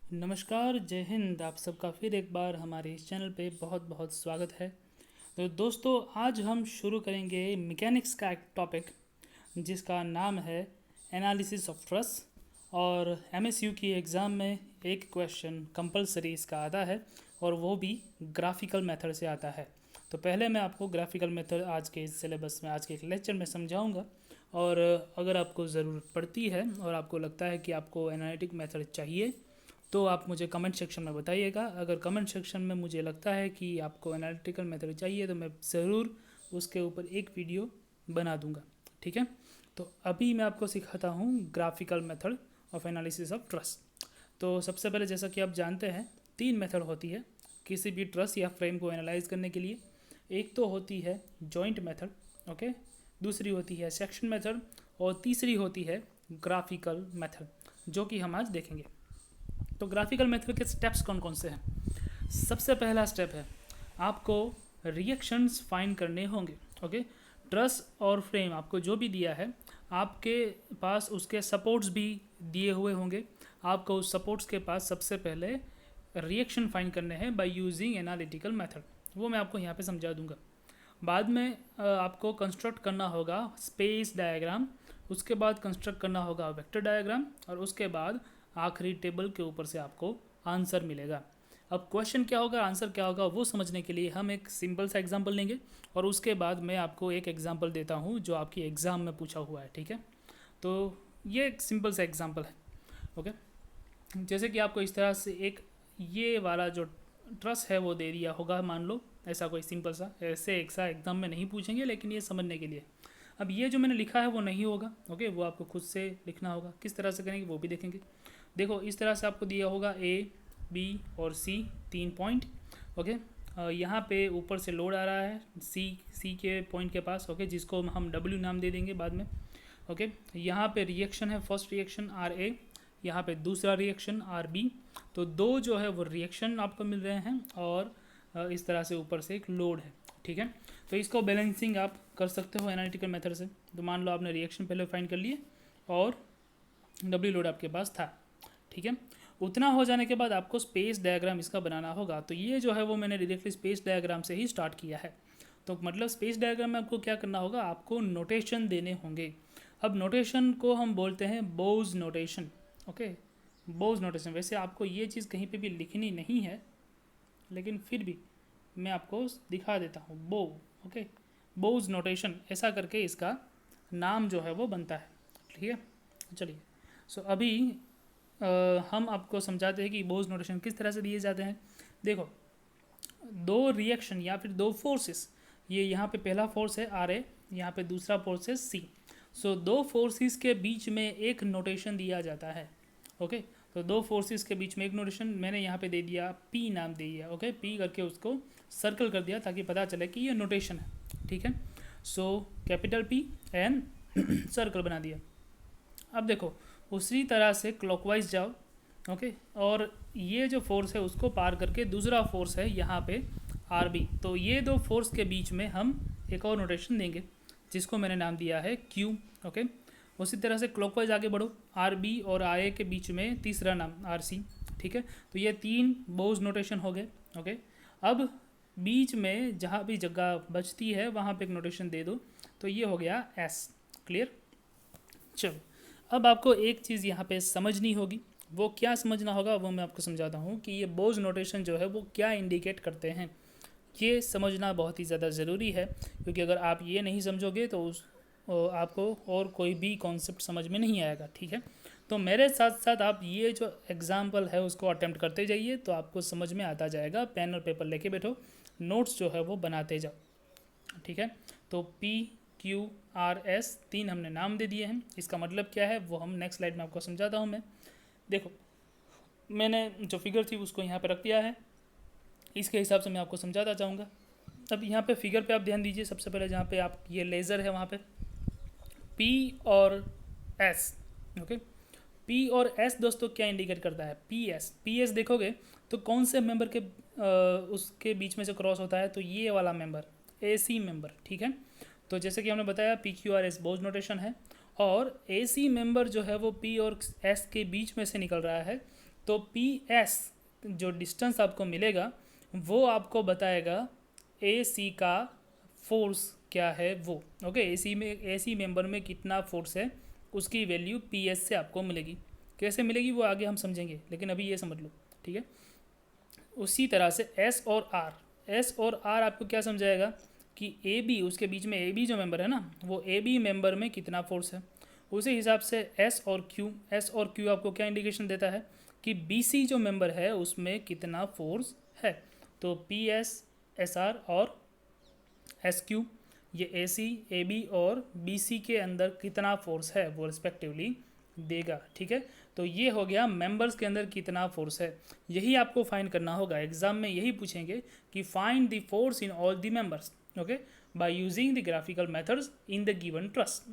नमस्कार, जय हिंद। आप सबका फिर एक बार हमारे इस चैनल पे बहुत बहुत स्वागत है। तो दोस्तों, आज हम शुरू करेंगे मैकेनिक्स का एक टॉपिक जिसका नाम है एनालिसिस ऑफ ट्रस्ट। और एमएसयू की एग्ज़ाम में एक क्वेश्चन कंपलसरी इसका आता है और वो भी ग्राफिकल मेथड से आता है। तो पहले मैं आपको ग्राफिकल मेथड आज के इस सिलेबस में, आज के एक लेक्चर में समझाऊंगा। और अगर आपको ज़रूरत पड़ती है और आपको लगता है कि आपको एनालिटिक मेथड चाहिए तो आप मुझे कमेंट सेक्शन में बताइएगा। अगर कमेंट सेक्शन में मुझे लगता है कि आपको एनालिटिकल मेथड चाहिए तो मैं ज़रूर उसके ऊपर एक वीडियो बना दूंगा। ठीक है, तो अभी मैं आपको सिखाता हूँ graphical method of analysis of trust. तो सबसे पहले, जैसा कि आप जानते हैं, 3 मेथड होती है किसी भी ट्रस्ट या फ्रेम को एनालाइज करने के लिए। एक तो होती है जॉइंट मेथड, ओके, दूसरी होती है सेक्शन मेथड और तीसरी होती है ग्राफिकल मेथड, जो कि हम आज देखेंगे। तो ग्राफिकल मेथड के स्टेप्स कौन कौन से हैं? सबसे पहला स्टेप है आपको रिएक्शंस फाइंड करने होंगे। ओके, ट्रस और फ्रेम आपको जो भी दिया है, आपके पास उसके सपोर्ट्स भी दिए हुए होंगे। आपको उस सपोर्ट्स के पास सबसे पहले रिएक्शन फाइंड करने हैं बाय यूजिंग एनालिटिकल मेथड। वो मैं आपको यहाँ पे समझा दूंगा। बाद में आपको कंस्ट्रक्ट करना होगा स्पेस डायग्राम, उसके बाद कंस्ट्रक्ट करना होगा वेक्टर डायग्राम, और उसके बाद आखिरी टेबल के ऊपर से आपको आंसर मिलेगा। अब क्वेश्चन क्या होगा, आंसर क्या होगा, वो समझने के लिए हम एक सिंपल सा एग्जांपल लेंगे और उसके बाद मैं आपको एक एग्जांपल देता हूँ जो आपकी एग्ज़ाम में पूछा हुआ है। ठीक है, तो ये एक सिंपल सा एग्जांपल है। ओके, जैसे कि आपको इस तरह से एक ये वाला जो ट्रस है वो दे दिया होगा, मान लो ऐसा कोई सिंपल सा, ऐसे एक सा एग्जाम में नहीं पूछेंगे लेकिन ये समझने के लिए। अब ये जो मैंने लिखा है वो नहीं होगा, ओके, वो आपको खुद से लिखना होगा। किस तरह से करेंगे वो भी देखेंगे। देखो, इस तरह से आपको दिया होगा ए, बी और सी, 3 पॉइंट। ओके, यहाँ पे ऊपर से लोड आ रहा है सी के पॉइंट के पास, ओके, जिसको हम डब्ल्यू नाम दे देंगे बाद में। ओके, यहाँ पे रिएक्शन है, फर्स्ट रिएक्शन आर ए, यहाँ पे दूसरा रिएक्शन आर बी। तो दो जो है वो रिएक्शन आपको मिल रहे हैं और इस तरह से ऊपर से एक लोड है। ठीक है, तो इसको बैलेंसिंग आप कर सकते हो एनालिटिकल मेथड से। तो मान लो आपने रिएक्शन पहले फाइंड कर लिए और डब्ल्यू लोड आपके पास था। ठीक है, उतना हो जाने के बाद आपको स्पेस डायग्राम इसका बनाना होगा। तो ये जो है वो मैंने डायरेक्टली स्पेस डायग्राम से ही स्टार्ट किया है। तो मतलब स्पेस डायग्राम में आपको क्या करना होगा, आपको नोटेशन देने होंगे। अब नोटेशन को हम बोलते हैं बोज नोटेशन। ओके, बोज नोटेशन। वैसे आपको ये चीज़ कहीं पे भी लिखनी नहीं है, लेकिन फिर भी मैं आपको दिखा देता हूँ। बो, ओके, बोज नोटेशन, ऐसा करके इसका नाम जो है वो बनता है। ठीक है, चलिए। सो अभी हम आपको समझाते हैं कि बोज नोटेशन किस तरह से दिए जाते हैं। देखो, दो रिएक्शन या फिर दो फोर्सेस, ये यहाँ पे पहला फोर्स है आर ए, यहाँ पे दूसरा फोर्स है सी। सो दो फोर्सेस के बीच में एक नोटेशन दिया जाता है। ओके, तो दो फोर्सेस के बीच में एक नोटेशन मैंने यहाँ पे दे दिया, पी नाम दे दिया। ओके, पी करके उसको सर्कल कर दिया ताकि पता चले कि ये नोटेशन है। ठीक है, so capital P and circle बना दिया। अब देखो, उसी तरह से क्लॉकवाइज जाओ। ओके, और ये जो फोर्स है उसको पार करके दूसरा फोर्स है यहाँ पे आर बी। तो ये दो फोर्स के बीच में हम एक और नोटेशन देंगे जिसको मैंने नाम दिया है क्यू। ओके, उसी तरह से क्लॉकवाइज आगे बढ़ो, आर बी और आई ए के बीच में तीसरा नाम आर सी। ठीक है, तो ये 3 बोज नोटेशन हो गए। ओके, अब बीच में जहाँ भी जगह बचती है वहाँ पे एक नोटेशन दे दो, तो ये हो गया एस। क्लियर? चलो, अब आपको एक चीज़ यहाँ पे समझनी होगी। वो क्या समझना होगा वो मैं आपको समझाता हूँ कि ये बोज नोटेशन जो है वो क्या इंडिकेट करते हैं। ये समझना बहुत ही ज़्यादा ज़रूरी है, क्योंकि अगर आप ये नहीं समझोगे तो आपको और कोई भी कॉन्सेप्ट समझ में नहीं आएगा। ठीक है, तो मेरे साथ साथ आप ये जो एग्जाम्पल है उसको अटेम्प्ट करते जाइए तो आपको समझ में आता जाएगा। पेन और पेपर लेके बैठो, नोट्स जो है वो बनाते जाओ। ठीक है, तो पी क्यू आर एस 3 हमने नाम दे दिए हैं। इसका मतलब क्या है वो हम नेक्स्ट स्लाइड में आपको समझाता हूँ मैं। देखो, मैंने जो फिगर थी उसको यहाँ पे रख दिया है, इसके हिसाब से मैं आपको समझाता जाऊँगा। अब यहाँ पे फिगर पे आप ध्यान दीजिए। सबसे पहले जहाँ पे आप ये लेज़र है वहाँ पे पी और एस। ओके, पी और एस दोस्तों क्या इंडिकेट करता है, पी एस देखोगे तो कौन से मेंबर के उसके बीच में से क्रॉस होता है, तो ये वाला मेंबर, ए सी मेंबर। ठीक है, तो जैसे कि हमने बताया पी क्यू आर एस बोज नोटेशन है और ए सी मेंबर जो है वो पी और एस के बीच में से निकल रहा है, तो पी एस जो डिस्टेंस आपको मिलेगा वो आपको बताएगा ए सी का फोर्स क्या है वो। ओके, ए सी मेंबर में कितना फोर्स है उसकी वैल्यू पी एस से आपको मिलेगी। कैसे मिलेगी वो आगे हम समझेंगे, लेकिन अभी ये समझ लो, ठीक है। उसी तरह से एस और आर आपको क्या समझाएगा कि ए बी, उसके बीच में ए बी जो मेंबर है ना, वो ए बी मेंबर में कितना फोर्स है। उसी हिसाब से एस और क्यू आपको क्या इंडिकेशन देता है कि बी सी जो मेंबर है उसमें कितना फोर्स है। तो पी एस, एस आर और एस क्यू, ये ए सी, ए बी और बी सी के अंदर कितना फोर्स है वो रिस्पेक्टिवली देगा, ठीक है। तो ये हो गया मेंबर्स के अंदर कितना फोर्स है, यही आपको फाइंड करना होगा। एग्जाम में यही पूछेंगे कि find the force in all the members, okay, by using the graphical methods in the given trust,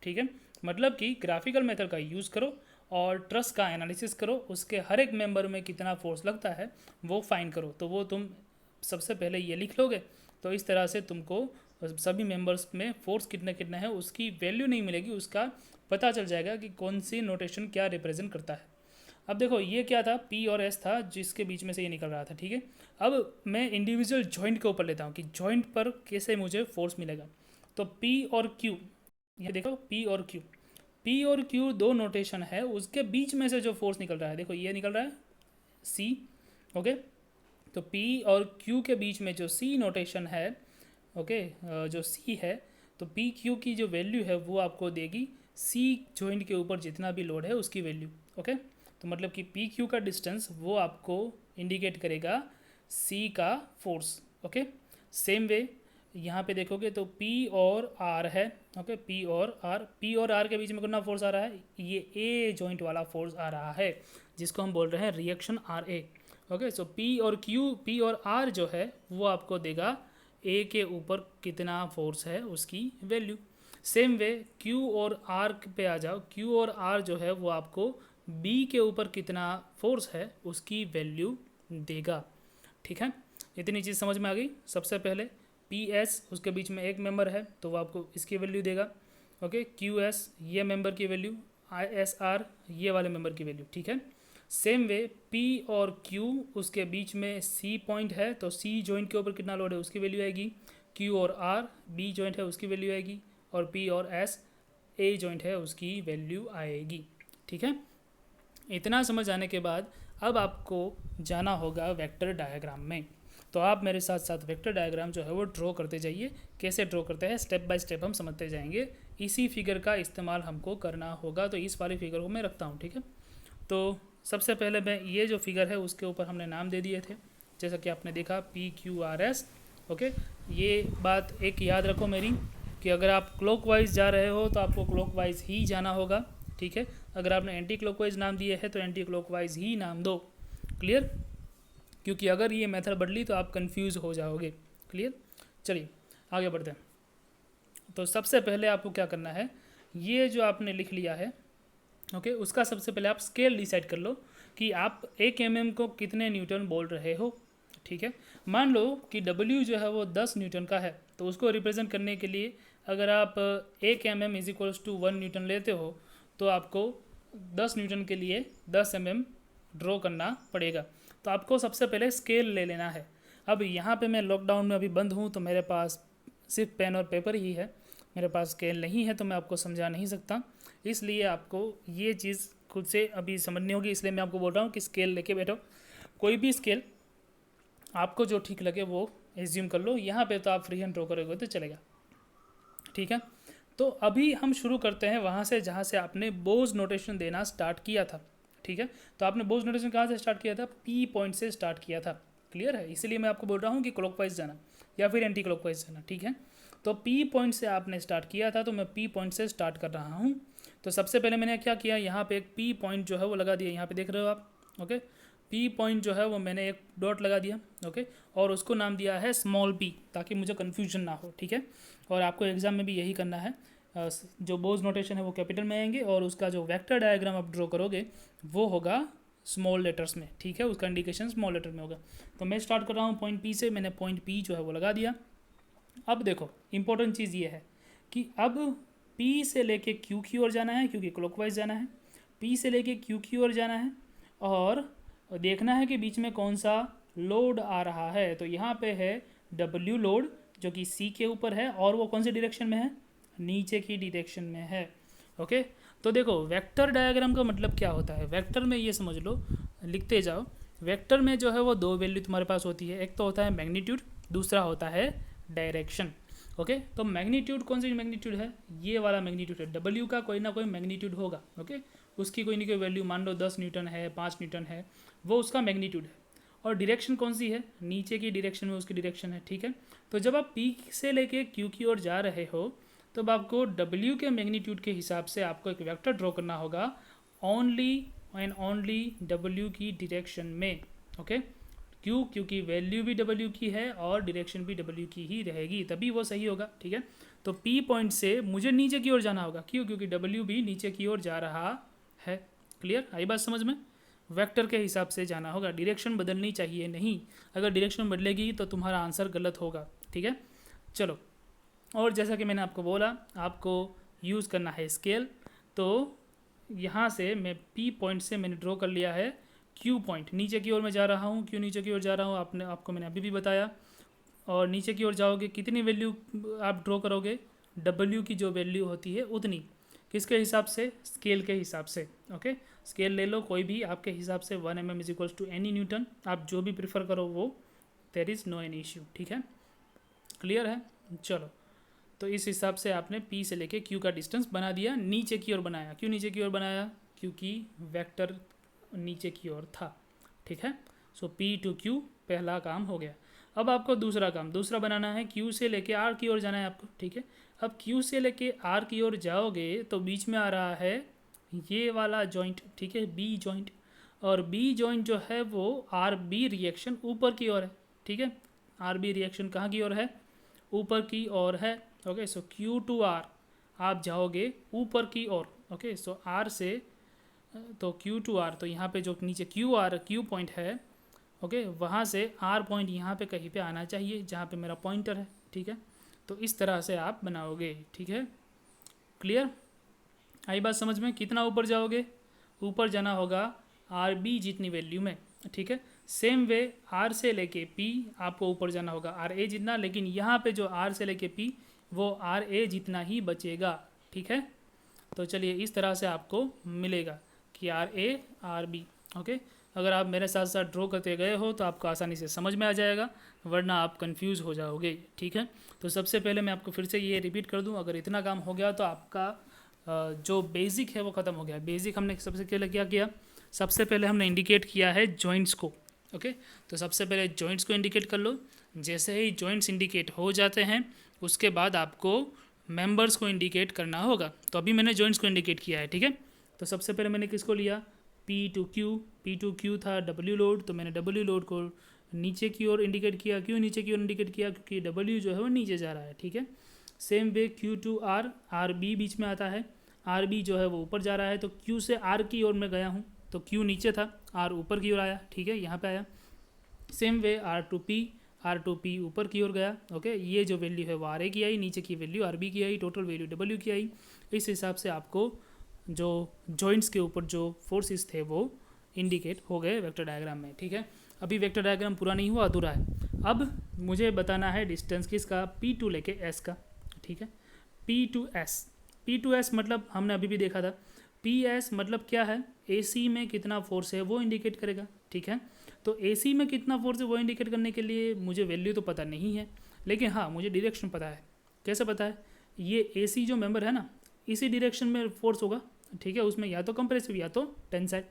ठीक है। मतलब कि ग्राफिकल मेथड का यूज़ करो और ट्रस्ट का एनालिसिस करो, उसके हर एक मेंबर में कितना फोर्स लगता है वो फाइंड करो। तो वो तुम सबसे पहले ये लिख लोगे, तो इस तरह से तुमको सभी मेंबर्स में फोर्स कितने कितने हैं उसकी वैल्यू नहीं मिलेगी, उसका पता चल जाएगा कि कौन सी नोटेशन क्या रिप्रेजेंट करता है। अब देखो ये क्या था, पी और एस था जिसके बीच में से ये निकल रहा था, ठीक है। अब मैं इंडिविजुअल जॉइंट के ऊपर लेता हूँ कि जॉइंट पर कैसे मुझे फोर्स मिलेगा। तो पी और क्यू, ये देखो पी और क्यू दो नोटेशन है, उसके बीच में से जो फोर्स निकल रहा है, देखो ये निकल रहा है सी, ओके। तो पी और क्यू के बीच में जो सी नोटेशन है, ओके, जो सी है, तो पी क्यू की जो वैल्यू है वो आपको देगी सी जॉइंट के ऊपर जितना भी लोड है उसकी वैल्यू, ओके। तो मतलब कि पी क्यू का डिस्टेंस वो आपको इंडिकेट करेगा सी का फोर्स, ओके। सेम वे यहाँ पे देखोगे तो पी और आर है, ओके, पी और आर के बीच में कितना फोर्स आ रहा है, ये ए जॉइंट वाला फोर्स आ रहा है जिसको हम बोल रहे हैं reaction R A, okay. So P और आर जो है वो आपको देगा ए के ऊपर कितना फोर्स है उसकी वैल्यू। सेम वे क्यू और आर पे आ जाओ, क्यू और आर जो है वो आपको बी के ऊपर कितना फोर्स है उसकी वैल्यू देगा, ठीक है। इतनी चीज़ समझ में आ गई। सबसे पहले पी एस, उसके बीच में एक मेंबर है तो वो आपको इसकी वैल्यू देगा, ओके। क्यू एस ये मेंबर की वैल्यू, आई एस आर ये वाले मेंबर की वैल्यू, ठीक है। सेम वे पी और क्यू उसके बीच में सी पॉइंट है तो सी जॉइंट के ऊपर कितना लोड है उसकी वैल्यू आएगी। क्यू और आर बी जॉइंट है उसकी वैल्यू आएगी, और पी और एस ए जॉइंट है उसकी वैल्यू आएगी, ठीक है। इतना समझ आने के बाद अब आपको जाना होगा वेक्टर डायग्राम में। तो आप मेरे साथ साथ वेक्टर डायग्राम जो है वो ड्रॉ करते जाइए। कैसे ड्रॉ करते हैं स्टेप बाय स्टेप हम समझते जाएंगे। इसी फिगर का इस्तेमाल हमको करना होगा, तो इस वाली फिगर को मैं रखता हूँ, ठीक है। तो सबसे पहले मैं ये जो फिगर है उसके ऊपर हमने नाम दे दिए थे, जैसा कि आपने देखा P Q R S, okay. ये बात एक याद रखो मेरी कि अगर आप क्लॉकवाइज जा रहे हो तो आपको क्लॉकवाइज ही जाना होगा, ठीक है। अगर आपने एंटी क्लॉकवाइज नाम दिए है तो एंटी क्लॉकवाइज ही नाम दो, क्लियर। क्योंकि अगर ये मेथड बदली तो आप कंफ्यूज हो जाओगे, क्लियर। चलिए आगे बढ़ते हैं। तो सबसे पहले आपको क्या करना है, ये जो आपने लिख लिया है, ओके, उसका सबसे पहले आप स्केल डिसाइड कर लो कि आप 1 mm को कितने न्यूटन बोल रहे हो, ठीक है। मान लो कि W जो है वो 10 न्यूटन का है, तो उसको रिप्रेजेंट करने के लिए अगर आप 1 mm is equals to 1 newton लेते हो तो आपको 10 न्यूटन के लिए 10 mm ड्रॉ करना पड़ेगा। तो आपको सबसे पहले स्केल ले लेना है। अब यहाँ पे मैं लॉकडाउन में अभी बंद हूँ तो मेरे पास सिर्फ पेन और पेपर ही है, मेरे पास स्केल नहीं है, तो मैं आपको समझा नहीं सकता। इसलिए आपको ये चीज़ खुद से अभी समझनी होगी, इसलिए मैं आपको बोल रहा हूँ कि स्केल लेके बैठो। कोई भी स्केल आपको जो ठीक लगे वो एज्यूम कर लो। यहाँ पे तो आप फ्री हैंड ड्रॉ करोगे तो चलेगा, ठीक है। तो अभी हम शुरू करते हैं वहाँ से जहाँ से आपने बोज नोटेशन देना स्टार्ट किया था, ठीक है। तो आपने बोज नोटेशन कहाँ से स्टार्ट किया था, पी पॉइंट से स्टार्ट किया था, क्लियर है। इसीलिए मैं आपको बोल रहा हूँ कि क्लॉकवाइज जाना या फिर एंटी क्लॉकवाइज जाना, ठीक है। तो पी पॉइंट से आपने स्टार्ट किया था तो मैं पी पॉइंट से स्टार्ट कर रहा हूँ। तो सबसे पहले मैंने क्या किया, यहाँ पे एक पी पॉइंट जो है वो लगा दिया, यहाँ पे देख रहे हो आप, ओके। पी पॉइंट जो है वो मैंने एक डॉट लगा दिया, ओके, और उसको नाम दिया है स्मॉल पी, ताकि मुझे कन्फ्यूजन ना हो, ठीक है। और आपको एग्जाम में भी यही करना है, जो बोज नोटेशन है वो कैपिटल में आएंगे और उसका जो वेक्टर डायग्राम आप ड्रॉ करोगे वो होगा स्मॉल लेटर्स में, ठीक है, उसका इंडिकेशन स्मॉल लेटर में होगा। तो मैं स्टार्ट कर रहा हूँ पॉइंट पी से, मैंने पॉइंट पी जो है वो लगा दिया। अब देखो इंपॉर्टेंट चीज़ ये है कि अब पी से लेके क्यू की ओर जाना है, क्योंकि क्लॉकवाइज जाना है, पी से लेके क्यू की ओर जाना है, और और देखना है कि बीच में कौन सा लोड आ रहा है। तो यहाँ पे है W लोड जो कि C के ऊपर है और वो कौन से डायरेक्शन में है, नीचे की डायरेक्शन में है। ओके, तो देखो वेक्टर डायग्राम का मतलब क्या होता है। वेक्टर में ये समझ लो, लिखते जाओ। वेक्टर में जो है वो दो वैल्यू तुम्हारे पास होती है, एक तो होता है मैग्नीट्यूड, दूसरा होता है डायरेक्शन। ओके, तो मैग्नीट्यूड कौन सी मैग्नीट्यूड है, ये वाला मैग्नीट्यूड है। डब्ल्यू का कोई ना कोई मैग्नीट्यूड होगा। ओके, उसकी कोई ना कोई वैल्यू, मान लो 10 न्यूटन है, 5 न्यूटन है, वो उसका मैग्नीट्यूड है। और डायरेक्शन कौन सी है, नीचे की डायरेक्शन में उसकी डायरेक्शन है। ठीक है, तो जब आप पी से लेके क्यू की ओर जा रहे हो तब आपको डब्ल्यू के मैग्नीट्यूड के हिसाब से आपको एक वेक्टर ड्रॉ करना होगा, ओनली एंड ओनली डब्ल्यू की डायरेक्शन में। ओके, क्यों, क्योंकि वैल्यू भी डब्ल्यू की है और डायरेक्शन भी डब्ल्यू की ही रहेगी, तभी वो सही होगा। ठीक है, तो पी पॉइंट से मुझे नीचे की ओर जाना होगा, क्यों, क्योंकि डब्ल्यू भी नीचे की ओर जा रहा है। क्लियर, आई बात समझ में। वेक्टर के हिसाब से जाना होगा, डायरेक्शन बदलनी चाहिए नहीं। अगर डायरेक्शन बदलेगी तो तुम्हारा आंसर गलत होगा। ठीक है, चलो। और जैसा कि मैंने आपको बोला, आपको यूज़ करना है स्केल। तो यहाँ से मैं पी पॉइंट से मैंने ड्रॉ कर लिया है क्यू पॉइंट, नीचे की ओर मैं जा रहा हूँ। क्यों नीचे की ओर जा रहा हूँ, आपको मैंने अभी भी बताया। और नीचे की ओर जाओगे कितनी वैल्यू आप ड्रॉ करोगे, डब्ल्यू की जो वैल्यू होती है उतनी। किसके हिसाब से, स्केल के हिसाब से। ओके, स्केल ले लो कोई भी आपके हिसाब से, 1 mm is equals to any newton, आप जो भी प्रेफर करो वो, there is no any issue. ठीक है, क्लियर है। चलो, तो इस हिसाब से आपने P से लेके Q का डिस्टेंस बना दिया, नीचे की ओर बनाया। क्यों नीचे की ओर बनाया, क्योंकि वेक्टर नीचे की ओर था। ठीक है, सो P to Q पहला काम हो गया। अब आपको दूसरा बनाना है, Q से लेके R की ओर जाना है आपको। ठीक है, अब Q से लेके R की ओर जाओगे तो बीच में आ रहा है ये वाला जॉइंट। ठीक है, B जॉइंट, और B जॉइंट जो है वो RB रिएक्शन ऊपर की ओर है। ठीक है, RB रिएक्शन कहाँ की ओर है, ऊपर की ओर है। Okay, so Q to R आप जाओगे ऊपर की ओर। ओके, सो R से तो Q to R, तो यहाँ पे जो नीचे Q पॉइंट है, ओके, वहाँ से R पॉइंट यहाँ पे कहीं पे आना चाहिए जहाँ पे मेरा पॉइंटर है। ठीक है, तो इस तरह से आप बनाओगे। ठीक है, क्लियर, आई बात समझ में। कितना ऊपर जाओगे, ऊपर जाना होगा RB जितनी वैल्यू में। ठीक है, सेम वे R से लेके P आपको ऊपर जाना होगा RA जितना, लेकिन यहाँ पे जो R से लेके P वो RA जितना ही बचेगा। ठीक है, तो चलिए इस तरह से आपको मिलेगा कि RA RB। ओके, अगर आप मेरे साथ साथ ड्रॉ करते गए हो तो आपको आसानी से समझ में आ जाएगा, वरना आप कंफ्यूज हो जाओगे। ठीक है, तो सबसे पहले मैं आपको फिर से ये रिपीट कर दूं, अगर इतना काम हो गया तो आपका जो बेसिक है वो ख़त्म हो गया। बेसिक हमने सबसे पहले क्या किया, सबसे पहले हमने इंडिकेट किया है जॉइंट्स को। ओके, तो सबसे पहले जॉइंट्स को इंडिकेट कर लो। जैसे ही जॉइंट्स इंडिकेट हो जाते हैं उसके बाद आपको मेंबर्स को इंडिकेट करना होगा। तो अभी मैंने जॉइंट्स को इंडिकेट किया है। ठीक है, तो सबसे पहले मैंने किसको लिया, P to Q था W लोड, तो मैंने W लोड को नीचे की ओर इंडिकेट किया। क्यों नीचे की ओर इंडिकेट किया, क्योंकि W जो है वो नीचे जा रहा है। ठीक है, same way Q to R, RB बीच में आता है, RB जो है वो ऊपर जा रहा है, तो Q से R की ओर मैं गया हूँ, तो Q नीचे था, R ऊपर की ओर आया। ठीक है, यहाँ पे आया। Same way R to P ऊपर की ओर गया। ओके, ये जो वैल्यू है वो RA की आई, नीचे की वैल्यू RB की आई, टोटल वैल्यू W की आई। इस हिसाब से आपको जो जॉइंट्स के ऊपर जो फोर्सेस थे वो इंडिकेट हो गए वेक्टर डायग्राम में। ठीक है, अभी वेक्टर डायग्राम पूरा नहीं हुआ, अधूरा है। अब मुझे बताना है डिस्टेंस किसका, P टू लेके S का। ठीक है, P टू S मतलब हमने अभी भी देखा था, PS मतलब क्या है, AC में कितना फोर्स है वो इंडिकेट करेगा। ठीक है, तो AC में कितना फोर्स है वो इंडिकेट करने के लिए मुझे वैल्यू तो पता नहीं है, लेकिन हाँ मुझे डायरेक्शन पता है। कैसे पता है, ये AC जो मेंबर है ना, इसी डायरेक्शन में फोर्स होगा। ठीक है, उसमें या तो कंप्रेसिव या तो टेंसाइल।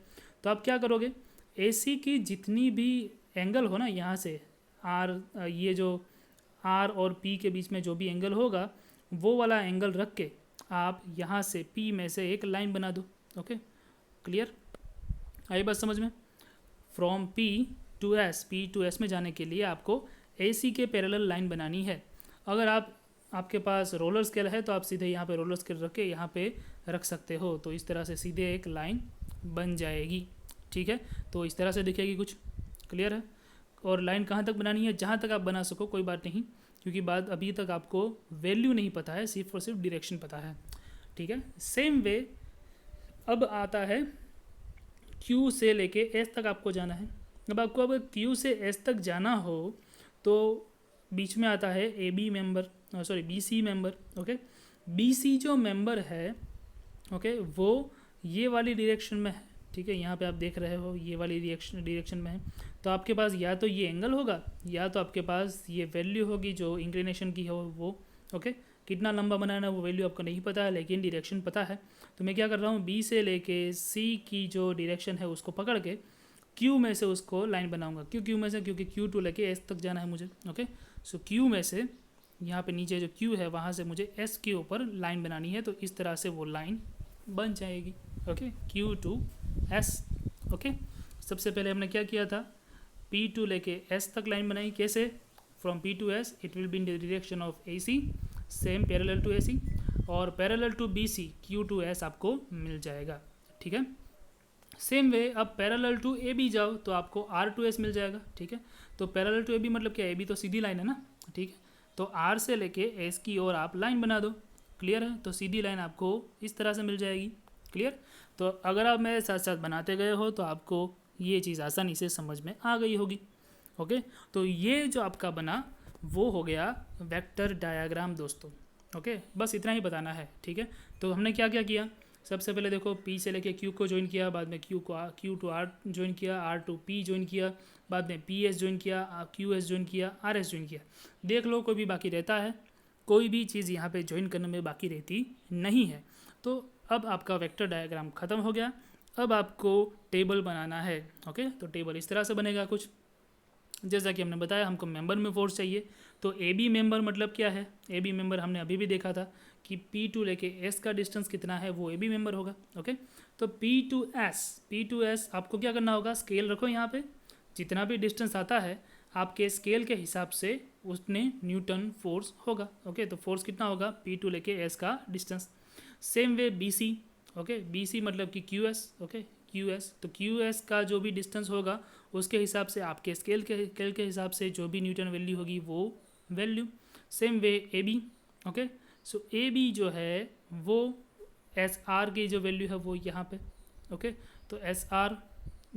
तो आप क्या करोगे, AC की जितनी भी एंगल हो ना, यहाँ से ये जो R और P के बीच में जो भी एंगल होगा वो वाला एंगल रख के आप यहाँ से P में से एक लाइन बना दो। ओके, क्लियर, आई बात समझ में। फ्रॉम P टू S में जाने के लिए आपको AC के पैरेलल लाइन बनानी है। अगर आपके पास रोलर स्केल है तो आप सीधे यहाँ पे रोलर स्केल रख के यहाँ पे रख सकते हो, तो इस तरह से सीधे एक लाइन बन जाएगी। ठीक है, तो इस तरह से दिखेगी कुछ, क्लियर है। और लाइन कहाँ तक बनानी है, जहाँ तक आप बना सको, कोई बात नहीं, क्योंकि बात अभी तक आपको वैल्यू नहीं पता है, सिर्फ और सिर्फ डायरेक्शन पता है। ठीक है, सेम वे अब आता है क्यू से लेके एस तक आपको जाना है। अब आपको अगर क्यू से एस तक जाना हो तो बीच में आता है A B member, sorry B C member. Okay, B C जो मेंबर है, ओके, वो ये वाली डायरेक्शन में है। ठीक है, यहाँ पे आप देख रहे हो ये वाली डायरेक्शन में है। तो आपके पास या तो ये एंगल होगा या तो आपके पास ये वैल्यू होगी जो इंक्लिनेशन की हो वो। ओके, कितना लंबा बनाना है वो वैल्यू आपको नहीं पता है लेकिन डायरेक्शन पता है। तो मैं क्या कर रहा हूँ, बी से लेके सी की जो डायरेक्शन है उसको पकड़ के क्यू में से उसको लाइन बनाऊंगा। क्यू में से, क्योंकि क्यू टू लेके एस तक जाना है मुझे। ओके, सो क्यू में से यहाँ पे नीचे जो क्यू है वहाँ से मुझे एस के ऊपर लाइन बनानी है। तो इस तरह से वो लाइन बन जाएगी। Okay, Q to S. Okay, सबसे पहले हमने क्या किया था, पी टू लेके एस तक लाइन बनाई। कैसे, from P to S it will be in the direction of A C, same parallel to A C, और parallel to B C Q to S आपको मिल जाएगा। ठीक है, सेम वे अब पैरेलल टू ए बी जाओ तो आपको आर टू एस मिल जाएगा। ठीक है, तो पैरेलल टू ए बी मतलब क्या, ए बी तो सीधी लाइन है ना। ठीक है, तो आर से लेके एस की ओर आप लाइन बना दो। क्लियर है, तो सीधी लाइन आपको इस तरह से मिल जाएगी। क्लियर, तो अगर आप मेरे साथ साथ बनाते गए हो तो आपको ये चीज़ आसानी से समझ में आ गई होगी। ओके, तो ये जो आपका बना वो हो गया वेक्टर डायग्राम दोस्तों। ओके, बस इतना ही बताना है। ठीक है, तो हमने क्या क्या किया, सबसे पहले देखो पी से लेके क्यू को ज्वाइन किया, बाद में क्यू टू आर ज्वाइन किया, आर टू पी ज्वाइन किया, बाद में पी एस ज्वाइन किया, क्यू एस ज्वाइन किया, आर एस ज्वाइन किया। देख लो कोई भी बाकी रहता है, कोई भी चीज़ यहाँ पे ज्वाइन करने में बाकी रहती नहीं है। तो अब आपका वेक्टर डायग्राम ख़त्म हो गया। अब आपको टेबल बनाना है। ओके, तो टेबल इस तरह से बनेगा कुछ, जैसा कि हमने बताया हमको मेंबर में फोर्स चाहिए। तो ए बी मेंबर मतलब क्या है, ए बी मेंबर हमने अभी भी देखा था कि पी टू लेके एस का डिस्टेंस कितना है वो ए बी मेंबर होगा। ओके, तो पी टू एस आपको क्या करना होगा, स्केल रखो यहाँ पे, जितना भी डिस्टेंस आता है आपके स्केल के हिसाब से उसने न्यूटन फोर्स होगा। ओके, तो फोर्स कितना होगा, पी टू लेके एस का distance. Same way B C. Okay, B C मतलब कि Q S. Okay, Q S, तो क्यू एस का जो भी डिस्टेंस होगा उसके हिसाब से आपके स्केल के हिसाब से जो भी न्यूटन वैल्यू होगी वो value. Same way A B. Okay, so A B जो है वो एस आर की जो वैल्यू है वो यहाँ पे। ओके, तो एस आर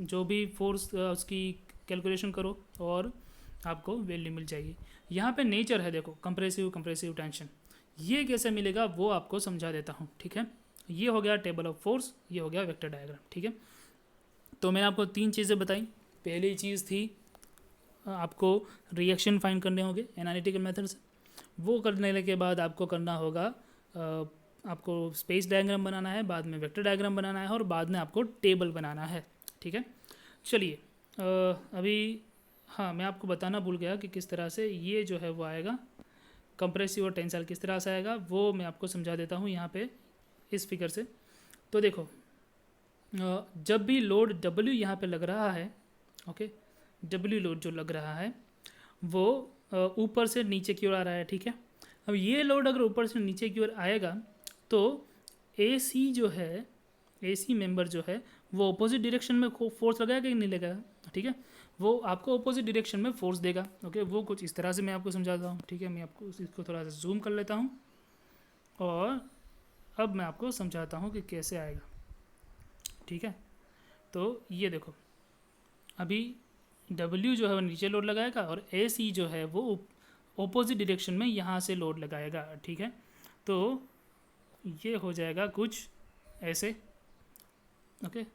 जो भी फोर्स उसकी कैलकुलेशन करो और आपको वैल्यू मिल जाएगी। यहाँ पे नेचर है देखो, कंप्रेसिव टेंशन, ये कैसे मिलेगा वो आपको समझा देता हूँ। ठीक है, ये हो गया टेबल ऑफ फोर्स, ये हो गया वेक्टर डायग्राम। ठीक है, तो मैंने आपको 3 चीज़ें बताई। पहली चीज़ थी आपको रिएक्शन फाइंड करने होंगे एनालिटिकल मेथड से, वो करने के बाद आपको करना होगा आपको स्पेस डायग्राम बनाना है, बाद में वेक्टर डायग्राम बनाना है और बाद में आपको टेबल बनाना है। ठीक है, चलिए अभी हाँ मैं आपको बताना भूल गया कि किस तरह से ये जो है वो आएगा, कंप्रेसिव और टेंसाइल किस तरह से आएगा वो मैं आपको समझा देता हूँ यहाँ पे इस फिगर से। तो देखो जब भी लोड W यहाँ पे लग रहा है, ओके, W लोड जो लग रहा है वो ऊपर से नीचे की ओर आ रहा है। ठीक है, अब ये लोड अगर ऊपर से नीचे की ओर आएगा तो AC जो है, AC मेंबर जो है वो अपोजिट डायरेक्शन में फोर्स लगाएगा कि नहीं लगाएगा। ठीक है, वो आपको अपोजिट डायरेक्शन में फोर्स देगा। ओके, वो कुछ इस तरह से मैं आपको समझाता हूँ। ठीक है, मैं आपको इसको थोड़ा सा जूम कर लेता हूँ और अब मैं आपको समझाता हूँ कि कैसे आएगा। ठीक है, तो ये देखो अभी W जो है वो नीचे लोड लगाएगा और AC जो है वो ऑपोजिट डायरेक्शन में यहाँ से लोड लगाएगा। ठीक है, तो ये हो जाएगा कुछ ऐसे। ओके,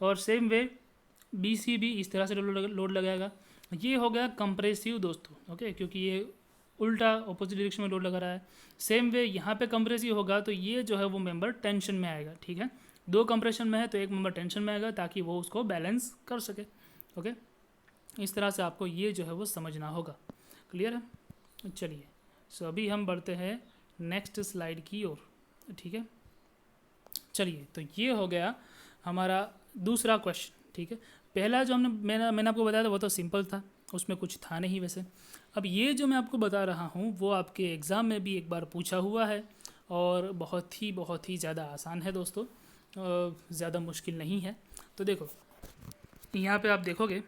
और सेम वे BC भी इस तरह से लोड लगाएगा। ये हो गया कंप्रेसिव दोस्तों। ओके, क्योंकि ये उल्टा ऑपोजिट डायरेक्शन में लोड लगा रहा है। सेम वे यहाँ पे कंप्रेसिव होगा तो ये जो है वो मेंबर टेंशन में आएगा। ठीक है, 2 कंप्रेशन में है तो एक मेंबर टेंशन में आएगा ताकि वो उसको बैलेंस कर सके। ओके, इस तरह से आपको ये जो है वो समझना होगा। क्लियर है, चलिए सो अभी हम बढ़ते हैं नेक्स्ट स्लाइड की ओर। ठीक है, चलिए तो ये हो गया हमारा दूसरा क्वेश्चन। ठीक है, पहला जो मैंने आपको बताया था वो तो सिंपल था, उसमें कुछ था नहीं वैसे। अब ये जो मैं आपको बता रहा हूँ वो आपके एग्ज़ाम में भी एक बार पूछा हुआ है और बहुत ही ज़्यादा आसान है दोस्तों, ज़्यादा मुश्किल नहीं है। तो देखो यहाँ पे आप देखोगे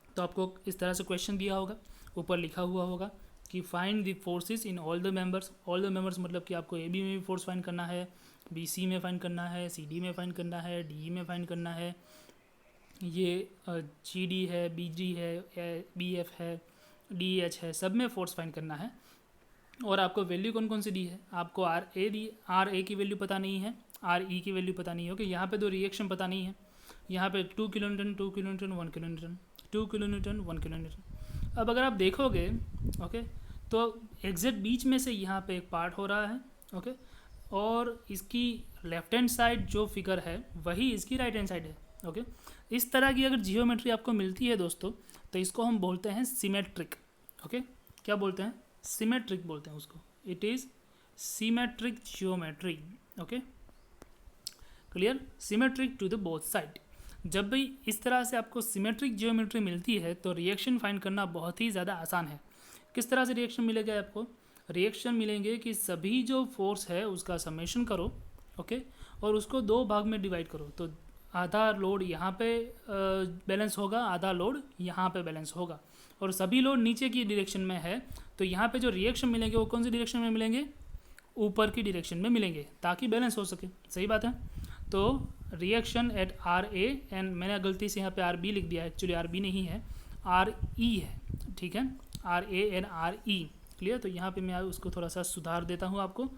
तो आपको इस तरह से क्वेश्चन दिया होगा, ऊपर लिखा हुआ होगा कि find the forces in all the members. All the members मतलब कि आपको AB में भी फोर्स फाइंड करना है, BC में फाइंड करना है, CD में फाइंड करना है, DE में फाइंड करना है, ये जी डी है, बी जी है, बी एफ है, डी एच है, सब में फोर्स फाइंड करना है। और आपको वैल्यू कौन कौन सी दी है, आपको आर ए की वैल्यू पता नहीं है, आर ई की वैल्यू पता नहीं है। ओके, यहाँ पे दो रिएक्शन पता नहीं है, यहाँ पे 2 kilo Newton, 2 kilo Newton, 1 kilo Newton, 2 kilo Newton, 1 kilo Newton. अब अगर आप देखोगे ओके, तो एग्जैक्ट बीच में से यहाँ पे एक पार्ट हो रहा है ओके, और इसकी लेफ्ट हैंड साइड जो फिगर है वही इसकी राइट हैंड साइड है ओके। इस तरह की अगर जियोमेट्री आपको मिलती है दोस्तों, तो इसको हम बोलते हैं सिमेट्रिक ओके। क्या बोलते हैं, सिमेट्रिक बोलते हैं उसको, it is symmetric geometry okay, clear, symmetric to the both side. जब भी इस तरह से आपको सिमेट्रिक जियोमेट्री मिलती है तो रिएक्शन फाइंड करना बहुत ही ज़्यादा आसान है। किस तरह से रिएक्शन मिलेगा आपको, रिएक्शन मिलेंगे कि सभी जो फोर्स है उसका समेशन करो ओके, और उसको दो भाग में डिवाइड करो। तो आधा लोड यहाँ पे बैलेंस होगा, आधा लोड यहाँ पे बैलेंस होगा, और सभी लोड नीचे की डायरेक्शन में है, तो यहाँ पे जो रिएक्शन मिलेंगे वो कौन सी डायरेक्शन में मिलेंगे, ऊपर की डायरेक्शन में मिलेंगे, ताकि बैलेंस हो सके। सही बात है। तो reaction at R A, and मैंने गलती से यहाँ पे आर बी लिख दिया है, एक्चुअली आर बी नहीं है, आर ई है, ठीक है, R A and R E, clear. तो यहाँ पे मैं उसको थोड़ा सा सुधार देता हूँ आपको,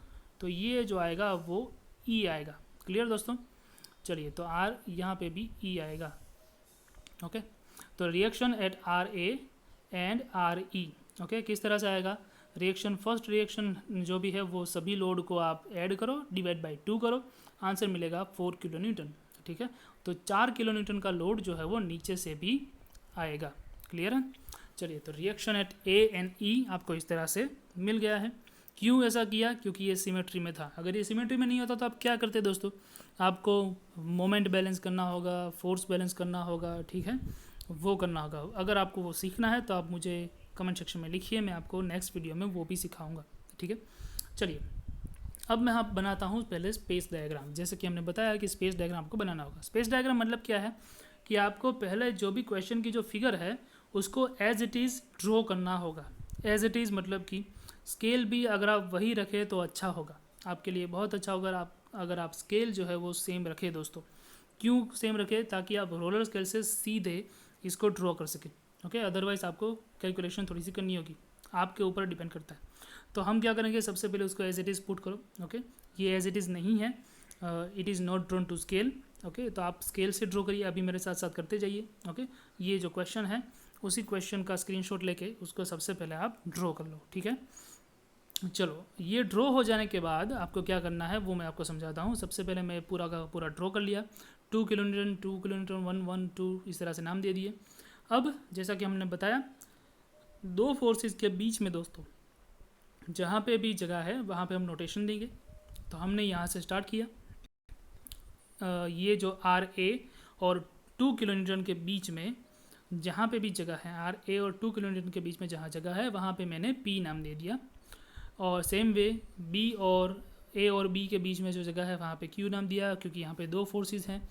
तो ये जो आएगा वो ई आएगा, क्लियर दोस्तों। चलिए, तो आर यहाँ पे भी ई आएगा ओके। तो reaction at R A and R E okay, किस तरह से आएगा, रिएक्शन, फर्स्ट रिएक्शन जो भी है वो सभी लोड को आप ऐड करो, डिवाइड बाई 2 करो, आंसर मिलेगा 4 किलो न्यूटन, ठीक है। तो 4 किलो न्यूटन का लोड जो है वो नीचे से भी आएगा, क्लियर है। चलिए, तो रिएक्शन एट ए एंड ई आपको इस तरह से मिल गया है। क्यों ऐसा किया, क्योंकि ये सिमेट्री में था। अगर ये सिमेट्री में नहीं होता तो आप क्या करते दोस्तों, आपको मोमेंट बैलेंस करना होगा, फोर्स बैलेंस करना होगा, ठीक है, वो करना होगा। अगर आपको वो सीखना है तो आप मुझे कमेंट सेक्शन में लिखिए, मैं आपको नेक्स्ट वीडियो में वो भी सिखाऊंगा, ठीक है। चलिए, अब मैं आप बनाता हूँ पहले स्पेस डायग्राम। जैसे कि हमने बताया कि स्पेस डायग्राम आपको बनाना होगा। स्पेस डायग्राम मतलब क्या है कि आपको पहले जो भी क्वेश्चन की जो फिगर है उसको एज इट इज़ ड्रॉ करना होगा। एज इट इज़ मतलब कि स्केल भी अगर आप वही रखें तो अच्छा होगा, आपके लिए बहुत अच्छा होगा। अगर आप स्केल जो है वो सेम रखें दोस्तों। क्यों सेम रखें, ताकि आप रोलर स्केल से सीधे इसको ड्रॉ कर सकें ओके। अदरवाइज़ आपको कैलकुलेशन थोड़ी सी करनी होगी, आपके ऊपर डिपेंड करता है। तो हम क्या करेंगे, सबसे पहले उसको एज इट इज़ पुट करो ओके। ये एज इट इज़ नहीं है, it is not drawn to scale okay. तो आप स्केल से ड्रॉ करिए, अभी मेरे साथ साथ करते जाइए ओके। ये जो क्वेश्चन है उसी क्वेश्चन का स्क्रीनशॉट लेके उसको सबसे पहले आप ड्रॉ कर लो, ठीक है। चलो, ये ड्रॉ हो जाने के बाद आपको क्या करना है वो मैं आपको समझाता हूँ। सबसे पहले मैं पूरा का पूरा ड्रॉ कर लिया, 2 किलो न्यूटन, 2 किलो न्यूटन, 1 1 2 इस तरह से नाम दे दिए। अब जैसा कि हमने बताया, दो फोर्सेस के बीच में दोस्तों जहाँ पे भी जगह है वहाँ पे हम नोटेशन देंगे। तो हमने यहाँ से स्टार्ट किया, ये जो आर ए और 2 किलो न्यूटन के बीच में जहाँ पे भी जगह है, आर ए और 2 किलो न्यूटन के बीच में जहाँ जगह है वहाँ पे मैंने पी नाम दे दिया। और सेम वे बी और ए और बी के बीच में जो जगह है वहाँ पे क्यू नाम दिया, क्योंकि यहाँ पे दो फोर्सेस हैं,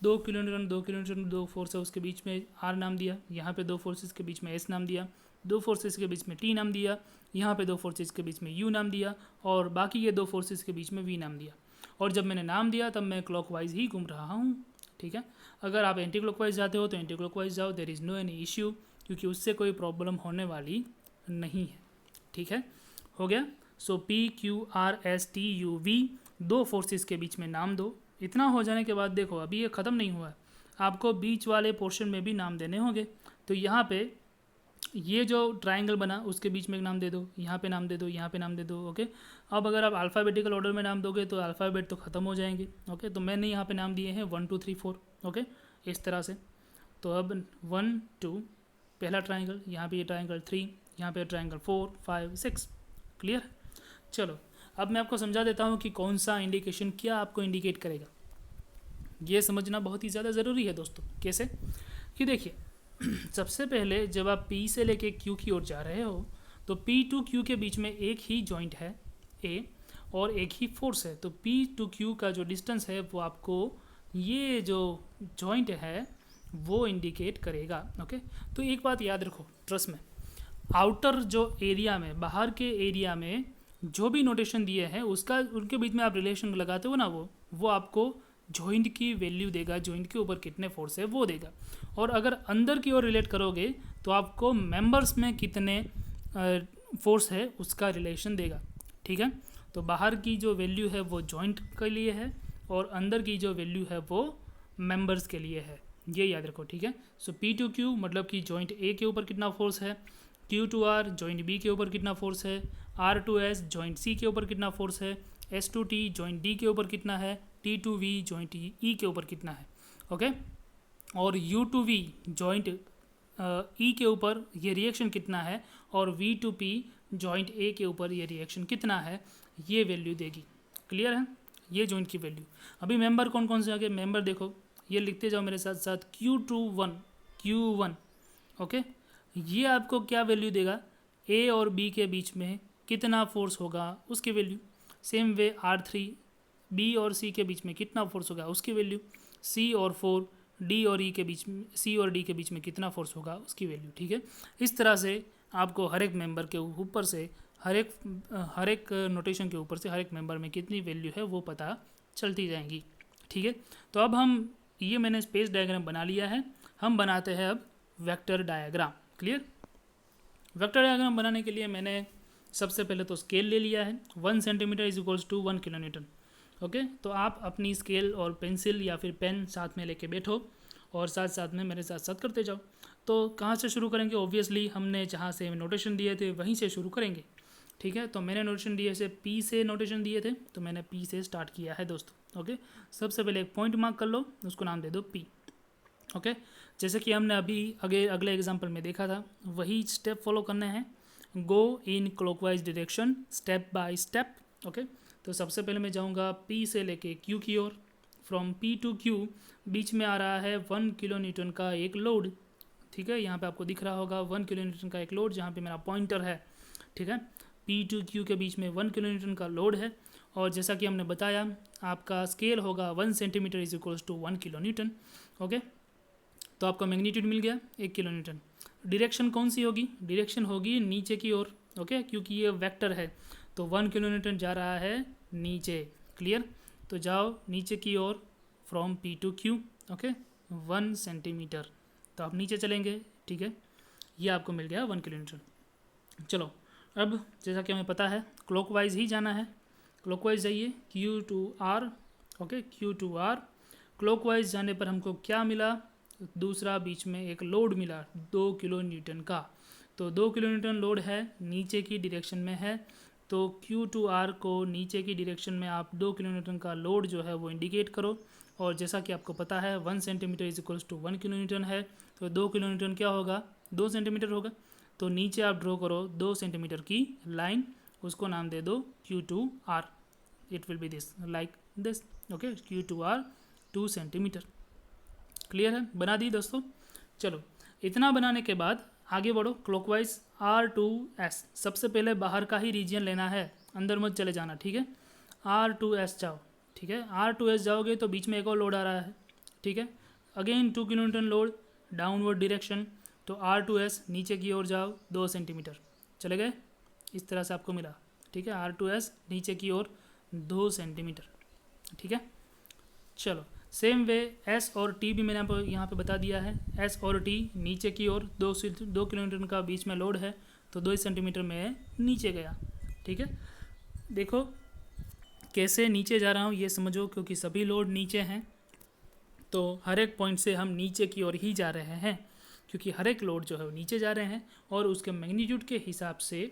2 किलो न्यूटन 2 किलो न्यूटन दो फोर्स है उसके बीच में आर नाम दिया। यहाँ पे दो फोर्सेस के बीच में एस नाम दिया, दो फोर्सेस के बीच में टी नाम दिया, यहाँ पे दो फोर्सेस के बीच में यू नाम दिया, और बाकी ये दो फोर्सेस के बीच में वी नाम दिया। और जब मैंने नाम दिया तब मैं क्लॉकवाइज ही घूम रहा हूँ, ठीक है। अगर आप एंटी क्लॉकवाइज जाते हो तो एंटी क्लॉकवाइज जाओ, there is no any issue, क्योंकि उससे कोई प्रॉब्लम होने वाली नहीं है, ठीक है। हो गया। सो P Q R S T U V, दो फोर्सेस के बीच में नाम दो। इतना हो जाने के बाद देखो, अभी ये ख़त्म नहीं हुआ है, आपको बीच वाले पोर्शन में भी नाम देने होंगे। तो यहाँ पे ये जो ट्रायंगल बना उसके बीच में एक नाम दे दो, यहाँ पे नाम दे दो, यहाँ पे नाम दे दो ओके। अब अगर आप अल्फ़ाबेटिकल ऑर्डर में नाम दोगे तो अल्फ़ाबेट तो ख़त्म हो जाएंगे ओके। तो मैंने यहाँ पे नाम दिए हैं 1 2 3 4 ओके, इस तरह से। तो अब 1 2 पहला ट्रायंगल, यहाँ पे ये ट्रायंगल 3, यहाँ पे ट्रायंगल 4 5 6, क्लियर। चलो, अब मैं आपको समझा देता हूँ कि कौन सा इंडिकेशन क्या आपको इंडिकेट करेगा। ये समझना बहुत ही ज़्यादा ज़रूरी है दोस्तों। कैसे कि देखिए, सबसे पहले जब आप P से लेके Q की ओर जा रहे हो तो P टू Q के बीच में एक ही जॉइंट है A और एक ही फोर्स है। तो P टू Q का जो डिस्टेंस है वो आपको ये जो जॉइंट है वो इंडिकेट करेगा ओके। तो एक बात याद रखो, ट्रस्ट में, आउटर जो एरिया में, बाहर के एरिया में जो भी नोटेशन दिए हैं उसका, उनके बीच में आप रिलेशन लगाते हो ना, वो आपको जॉइंट की वैल्यू देगा, जॉइंट के ऊपर कितने फोर्स है वो देगा। और अगर अंदर की ओर रिलेट करोगे तो आपको मेंबर्स में कितने फोर्स है उसका रिलेशन देगा। ठीक है, तो बाहर की जो वैल्यू है वो जॉइंट के लिए है और अंदर की जो वैल्यू है वो मेंबर्स के लिए है, ये याद रखो। ठीक है, सो P2Q मतलब कि जॉइंट ए के ऊपर कितना फोर्स है, Q2R जॉइंट बी के ऊपर कितना फोर्स है, R2S जॉइंट सी के ऊपर कितना फोर्स है, S2T जॉइंट डी के ऊपर कितना है, T2V जॉइंट ई के ऊपर कितना है। ओके, और U2V जॉइंट ई के ऊपर ये रिएक्शन कितना है और V2P जॉइंट ए के ऊपर ये रिएक्शन कितना है, ये वैल्यू देगी। क्लियर है, ये जॉइंट की वैल्यू। अभी मेंबर कौन कौन से आ गए, मेंबर देखो, ये लिखते जाओ मेरे साथ साथ, Q1 ओके, ये आपको क्या वैल्यू देगा, ए और बी के बीच में कितना फोर्स होगा उसकी वैल्यू। सेम वे R3 बी और सी के बीच में कितना फोर्स होगा उसकी वैल्यू। सी और 4 डी और ई के बीच में, सी और डी के बीच में कितना फोर्स होगा उसकी वैल्यू। ठीक है, इस तरह से आपको हर एक मेंबर के ऊपर से हर एक नोटेशन के ऊपर से हर एक मेंबर में कितनी वैल्यू है वो पता चलती जाएंगी। ठीक है, तो अब हम ये मैंने स्पेस डायग्राम बना लिया है, हम बनाते हैं अब vector diagram. Clear, vector diagram बनाने के लिए मैंने सबसे पहले तो स्केल ले लिया है, 1 centimetre is equals to 1 kilo newton. Okay, तो आप अपनी स्केल और पेंसिल या फिर पेन साथ में लेके बैठो और साथ साथ में मेरे साथ साथ करते जाओ। तो कहाँ से शुरू करेंगे, ऑब्वियसली हमने जहाँ से नोटेशन दिए थे वहीं से शुरू करेंगे। ठीक है, तो मैंने नोटेशन दिए से पी से नोटेशन दिए थे, तो मैंने पी से स्टार्ट किया है दोस्तों। ओके, सबसे पहले एक पॉइंट मार्क कर लो, उसको नाम दे दो पी। ओके, जैसे कि हमने अभी अगले एग्जाम्पल में देखा था वही स्टेप फॉलो करने हैं, go in clockwise direction step by step. Okay, तो सबसे पहले मैं जाऊंगा P से लेके Q की ओर। फ्रॉम P टू Q बीच में आ रहा है 1 किलो न्यूटन का एक लोड। ठीक है, यहाँ पे आपको दिख रहा होगा 1 किलो न्यूटन का एक लोड, जहाँ पे मेरा पॉइंटर है। ठीक है, P टू Q के बीच में 1 किलो न्यूटन का लोड है और जैसा कि हमने बताया आपका स्केल होगा 1 centimetre is equals to 1 kilo newton. Okay, तो आपका मैग्नीट्यूड मिल गया 1 किलो न्यूटन। डायरेक्शन कौन सी होगी, डायरेक्शन होगी नीचे की ओर। ओके, क्योंकि ये वेक्टर है तो 1 किलो न्यूटन जा रहा है नीचे। क्लियर, तो जाओ नीचे की ओर from P to Q। Okay, 1 centimetre, तो आप नीचे चलेंगे। ठीक है, ये आपको मिल गया 1 किलो न्यूटन। चलो, अब जैसा कि हमें पता है क्लॉकवाइज ही जाना है, क्लॉकवाइज जाइए Q to R। Okay, Q to R clockwise जाने पर हमको क्या मिला, दूसरा बीच में एक लोड मिला 2 किलो न्यूटन का। तो 2 किलो न्यूटन लोड है, नीचे की डायरेक्शन में है, तो Q टू R को नीचे की डायरेक्शन में आप 2 किलो न्यूटन का लोड जो है वो इंडिकेट करो। और जैसा कि आपको पता है 1 centimetre is equals to 1 kilo newton है, तो 2 किलो न्यूटन क्या होगा, 2 सेंटीमीटर होगा। तो नीचे आप ड्रॉ करो 2 सेंटीमीटर की लाइन, उसको नाम दे दो Q to R। It will be this like this. Okay, Q to R 2 centimetre. Clear है, बना दी दोस्तों। चलो, इतना बनाने के बाद आगे बढ़ो क्लॉकवाइज R2S। सबसे पहले बाहर का ही रीजन लेना है, अंदर मत चले जाना। ठीक है, R2S जाओ। ठीक है, R2S जाओगे तो बीच में एक और लोड आ रहा है। ठीक है, again 2 kilo Newton load, downward direction, तो R2S नीचे की ओर जाओ 2 सेंटीमीटर। चले गए, इस तरह से आपको मिला। ठीक है, R2S नीचे की ओर 2 सेंटीमीटर। ठीक है, चलो सेम वे S और T भी मैंने आपको यहाँ पे बता दिया है। S और T नीचे की ओर 2 किलोमीटर का बीच में लोड है, तो 2 सेंटीमीटर में नीचे गया। ठीक है, देखो कैसे नीचे जा रहा हूँ ये समझो, क्योंकि सभी लोड नीचे हैं तो हर एक पॉइंट से हम नीचे की ओर ही जा रहे हैं, क्योंकि हर एक लोड जो है वो नीचे जा रहे हैं और उसके मैग्नीट्यूड के हिसाब से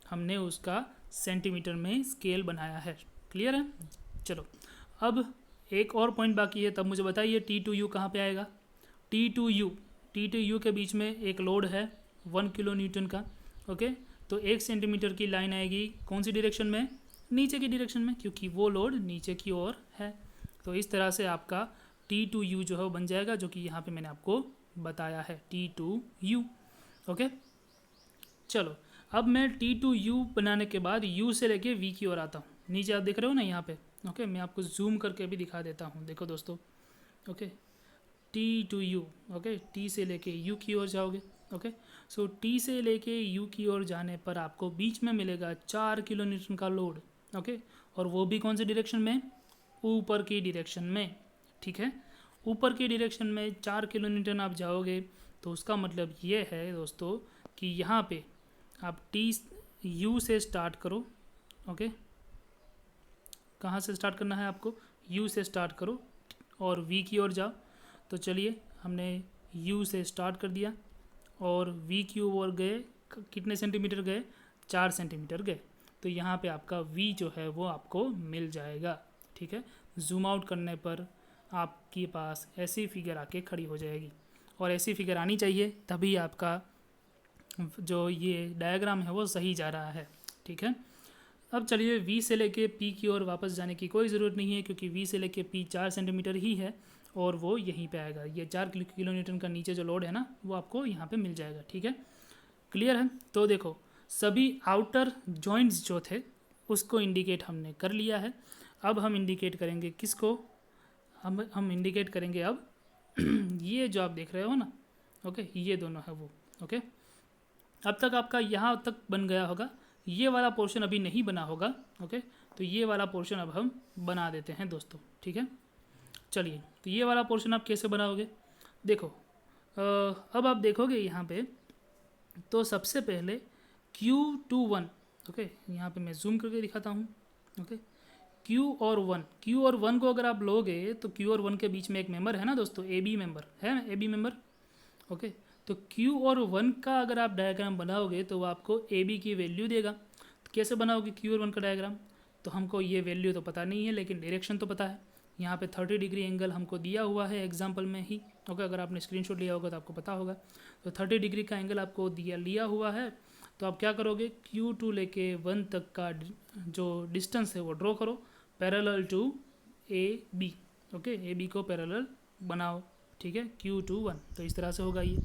हमने उसका सेंटीमीटर में स्केल बनाया है। क्लियर है, चलो अब एक और पॉइंट बाकी है, तब मुझे बताइए T2U कहाँ पे आएगा। T2U के बीच में एक लोड है 1 किलो न्यूटन का। ओके, तो 1 सेंटीमीटर की लाइन आएगी कौन सी डायरेक्शन में, नीचे की डायरेक्शन में, क्योंकि वो लोड नीचे की ओर है। तो इस तरह से आपका T2U जो है वो बन जाएगा, जो कि यहाँ पे मैंने आपको बताया है T2U। ओके, चलो अब मैं T2U बनाने के बाद U से लेके V की ओर आता हूँ। नीचे आप देख रहे हो ना यहाँ पे। ओके, मैं आपको जूम करके भी दिखा देता हूँ, देखो दोस्तों। Okay, T2U। ओके, T से लेके U की ओर जाओगे। ओके, सो T से लेके U की ओर जाने पर आपको बीच में मिलेगा 4 किलो न्यूटन का लोड। ओके, और वो भी कौन से डायरेक्शन में, ऊपर की डायरेक्शन में। ठीक है। ऊपर की डायरेक्शन में 4 किलो न्यूटन आप जाओगे तो उसका मतलब ये है दोस्तों कि यहाँ पे आप टी यू से स्टार्ट करो। ओके, कहाँ से स्टार्ट करना है आपको? यू से स्टार्ट करो और वी की ओर जाओ। तो चलिए हमने यू से स्टार्ट कर दिया और वी की ओर गए, कितने सेंटीमीटर गए? 4 सेंटीमीटर गए। तो यहाँ पे आपका वी जो है वो आपको मिल जाएगा, ठीक है। जूम आउट करने पर आपके पास ऐसी फिगर आके खड़ी हो जाएगी और ऐसी फिगर आनी चाहिए, तभी आपका जो ये डायग्राम है वो सही जा रहा है, ठीक है। अब चलिए वी से लेके पी की ओर वापस जाने की कोई ज़रूरत नहीं है, क्योंकि वी से लेके पी 4 सेंटीमीटर ही है और वो यहीं पे आएगा। ये 4 किलो न्यूटन का नीचे जो लोड है ना वो आपको यहाँ पे मिल जाएगा, ठीक है। क्लियर है? तो देखो सभी आउटर जॉइंट्स जो थे उसको इंडिकेट हमने कर लिया है। अब हम इंडिकेट करेंगे किसको? हम इंडिकेट करेंगे अब ये जो आप देख रहे हो ना, ओके, ये दोनों है वो, ओके। अब तक आपका यहाँ तक बन गया होगा, ये वाला पोर्शन अभी नहीं बना होगा, ओके। तो ये वाला पोर्शन अब हम बना देते हैं दोस्तों, ठीक है। चलिए, तो ये वाला पोर्शन आप कैसे बनाओगे? देखो अब आप देखोगे यहाँ पे, तो सबसे पहले Q21, ओके, यहाँ पे मैं जूम करके दिखाता हूँ, ओके। Q और 1 को अगर आप लोगे तो Q और 1 के बीच में एक मेंबर है ना दोस्तों, AB मेंबर है ना, AB मेंबर, ओके। तो Q और 1 का अगर आप डायग्राम बनाओगे तो वो आपको AB की वैल्यू देगा। तो कैसे बनाओगे Q और 1 का डायग्राम? तो हमको ये वैल्यू तो पता नहीं है, लेकिन डायरेक्शन तो पता है। यहाँ पे 30 डिग्री एंगल हमको दिया हुआ है एग्जाम्पल में ही, ओके। अगर आपने स्क्रीनशॉट लिया होगा तो आपको पता होगा। तो 30 डिग्री का एंगल आपको लिया हुआ है। तो आप क्या करोगे? Q2 लेके 1 तक का जो डिस्टेंस है वो ड्रॉ करो parallel to AB, okay. AB को पैरेलल बनाओ, ठीक है। Q2 1, तो इस तरह से होगा ये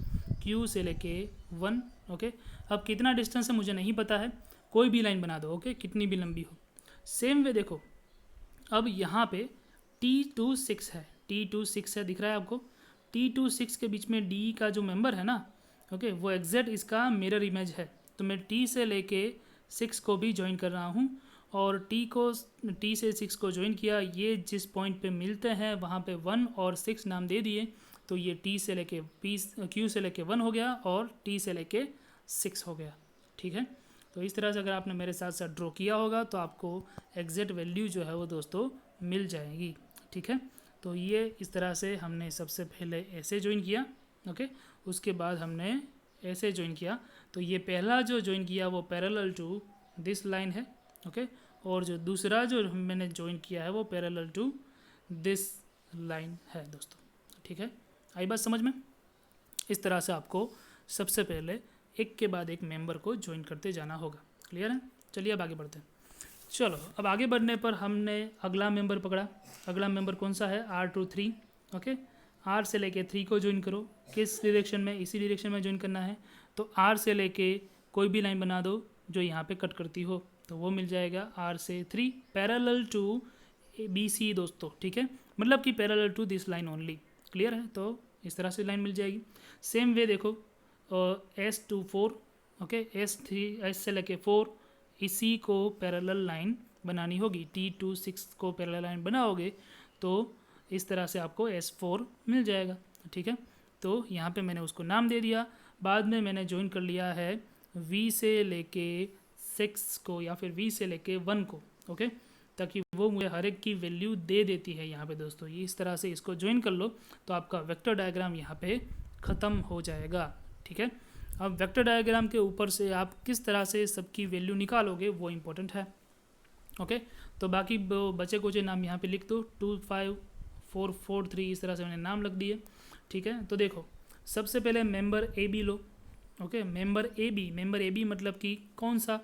Q से लेके 1, ओके। अब कितना डिस्टेंस है मुझे नहीं पता है, कोई भी लाइन बना दो, ओके, कितनी भी लंबी हो। सेम वे देखो, अब यहाँ पे T26 है, T26 है, दिख रहा है आपको? T26 के बीच में D का जो मेंबर है ना, ओके, वो एग्जैक्ट इसका मिरर इमेज है। तो मैं T से लेके 6 को भी ज्वाइन कर रहा हूँ और T से 6 को ज्वाइन किया, ये जिस पॉइंट पे मिलते हैं वहाँ पे 1 और 6 नाम दे दिए। तो ये T से लेके Q से लेके 1 हो गया और T से लेके 6 हो गया, ठीक है। तो इस तरह से अगर आपने मेरे साथ साथ ड्रॉ किया होगा तो आपको एग्जैक्ट वैल्यू जो है वो दोस्तों मिल जाएगी, ठीक है। तो ये इस तरह से हमने सबसे पहले ऐसे ज्वाइन किया, ओके। उसके बाद हमने ऐसे ज्वाइन किया। तो ये पहला जो ज्वाइन किया वो पैरेलल टू दिस लाइन है, ओके। और जो दूसरा जो मैंने ज्वाइन किया है वो पैरेलल टू दिस लाइन है दोस्तों, ठीक है। आई बात समझ में? इस तरह से आपको सबसे पहले एक के बाद एक मेंबर को ज्वाइन करते जाना होगा। क्लियर है? चलिए अब आगे बढ़ते हैं। चलो, अब आगे बढ़ने पर हमने अगला मेंबर पकड़ा। अगला मेंबर कौन सा है? R23, okay. R से लेके 3 को ज्वाइन करो। किस डायरेक्शन में? इसी डायरेक्शन में ज्वाइन करना है। तो R से लेके कोई भी लाइन बना दो जो यहाँ पे कट करती हो, तो वो मिल जाएगा R से 3 पैरेलल टू BC दोस्तों, ठीक है। मतलब कि parallel to this line only. Clear है? तो इस तरह से लाइन मिल जाएगी। सेम वे देखो S24, ओके, S से लेके 4 इसी को पैरेलल लाइन बनानी होगी। T26 को पैरेलल लाइन बनाओगे तो इस तरह से आपको S4 मिल जाएगा, ठीक है। तो यहाँ पे मैंने उसको नाम दे दिया। बाद में मैंने ज्वाइन कर लिया है V से लेके 6 को या फिर V से लेके 1 को, ओके, ताकि वो मुझे हर एक की वैल्यू दे देती है यहाँ पे दोस्तों। ये इस तरह से इसको ज्वाइन कर लो तो आपका वेक्टर डायग्राम यहाँ पे ख़त्म हो जाएगा, ठीक है। अब वेक्टर डायग्राम के ऊपर से आप किस तरह से सबकी वैल्यू निकालोगे वो इम्पोर्टेंट है, ओके। तो बाकी बचे कुचे नाम यहाँ पे लिख दो, 2 5 4 4 3, इस तरह से मैंने नाम लिख दिए, ठीक है। तो देखो सबसे पहले मेंबर AB लो, ओके। मेंबर AB मतलब कि कौन सा?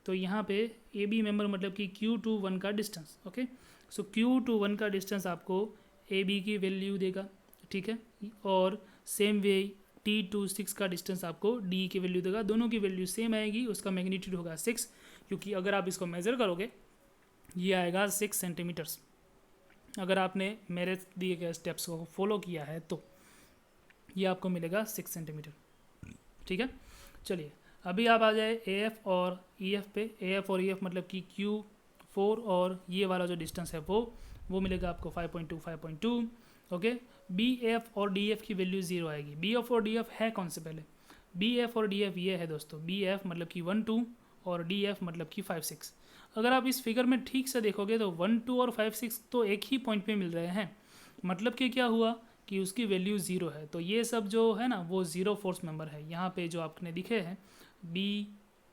तो यहाँ पे AB मेंबर मतलब कि Q21 का डिस्टेंस, ओके। सो Q21 का डिस्टेंस आपको AB की वैल्यू देगा, ठीक है। और सेम वे T26 का डिस्टेंस आपको D की वैल्यू देगा। दोनों की वैल्यू सेम आएगी, उसका मैग्नीट्यूड होगा 6, क्योंकि अगर आप इसको मेज़र करोगे ये आएगा 6 सेंटीमीटर्स। अगर आपने मेरे दिए गए स्टेप्स को फॉलो किया है तो ये आपको मिलेगा 6 सेंटीमीटर, ठीक है। चलिए अभी आप आ जाए AF और EF पे। AF और EF मतलब कि Q4 और ये वाला जो डिस्टेंस है वो मिलेगा आपको 5.2 5.2। ओके। बी एफ और डी एफ की वैल्यू 0 आएगी। बी एफ और डी एफ है कौन से पहले? बी एफ और डी एफ ये है दोस्तों, बी एफ मतलब कि 1 2 और डी एफ मतलब कि 5 6। अगर आप इस फिगर में ठीक से देखोगे तो 1 2 और 5 6 तो एक ही पॉइंट पे मिल रहे हैं, मतलब कि क्या हुआ कि उसकी वैल्यू 0 है। तो ये सब जो है ना वो ज़ीरो फोर्स मेंबर है। यहाँ पे जो आपने दिखे हैं बी